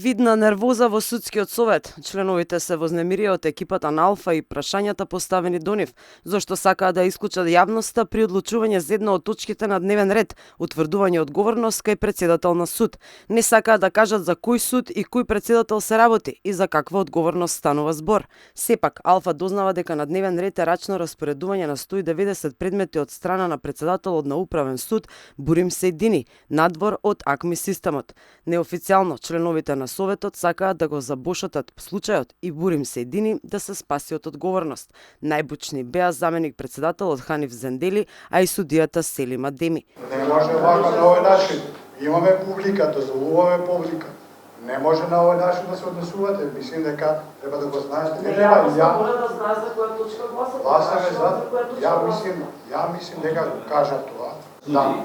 Видна нервоза во судскиот совет. Членовите се вознемирија од екипата на Алфа и прашањата поставени до нив, зашто сакаат да исклучат јавноста при одлучување за една од точките на дневен ред, утврдување одговорност кај председател на суд. Не сакаат да кажат за кој суд и кој председател се работи и за каква одговорност станува збор. Сепак, Алфа дознава дека на дневен ред е рачно распоредување на 190 предмети од страна на председателот на Управен суд Бурим Сејдини, надвор од АКМИ системот. Неофицијално, членовите на Советот сакаат да го забошатат случајот и Бурим Сејдини да се спаси од одговорност. Најбучни беа заменик председателот Ханиф Зендели, а и судијата Селим Адеми. Не може вака на овој начин. Имаме публика, дозволуваме публика. Не може на овој начин да се однесувате. Мислим дека треба да го знаете. Не треба да знае за која точка гласат. Гласаме за. Ја мислим дека кажав тоа. Да.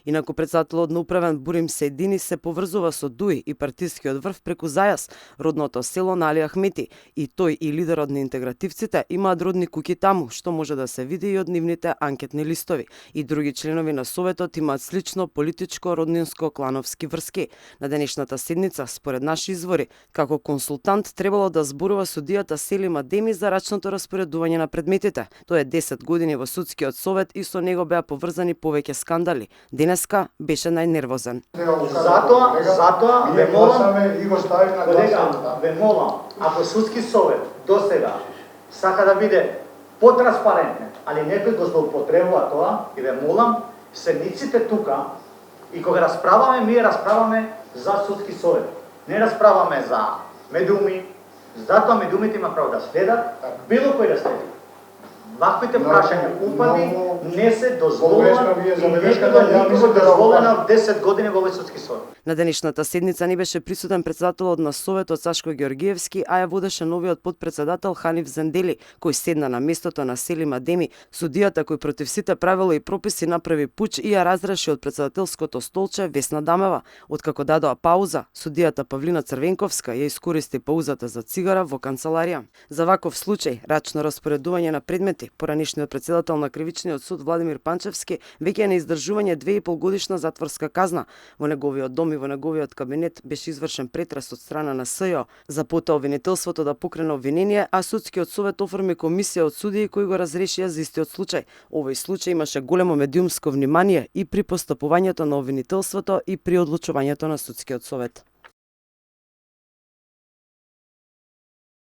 Инаку председателот на Управен Бурим Сејдини се поврзува со ДУИ и партискиот врв преку Зајас, родното село на Али Ахмети, и тој и лидерот на интегративците имаат родни куќи таму, што може да се види и од нивните анкетни листови. И други членови на Советот имаат слично политичко, роднинско, клановски врски. На денешната седница, според наши извори, како консултант требало да зборува судијата Селим Адеми за рачното распоредување на предметите. Тој е 10 години во судскиот совет и со него беа поврзани повеќе скандали. Денеска беше најнервозен. Затоа ве молам, ако судски совет досега сака да биде потранспарентен, али некој го злоупотребува тоа, и ве молам, седниците тука, и кога расправаме, ние расправаме за судски совет. Не расправаме за медиуми, затоа медиумите има право да следат, било кој да следи. Ваквите прашања упади не се дозволува и никога дозволено 10 години во овој судски совет. На денешната седница не беше присутен председателот на Советот Сашко Ѓоргиевски, а ја водеше новиот подпредседател Ханиф Зендели, кој седна на местото на Селим Адеми, судијата кој против сите правила и прописи направи пуч и ја разреши од председателското столче Весна Дамева. Откако дадоа пауза, судијата Павлина Црвенковска ја искористи паузата за цигара во канцеларија. За ваков случај, рачно распоредување на предмети, поранишниот председател на Кривичниот суд Владимир Панчевски веќе е на издржување 2,5 годишна затворска казна. Во неговиот дом и во неговиот кабинет беше извршен претрес од страна на СЈО, за потоа обвинителството да покрене обвинение, а судскиот совет оформи комисија од судии кои го разрешија за истиот случај. Овој случај имаше големо медиумско внимание и при постапувањето на обвинителството и при одлучувањето на судскиот совет.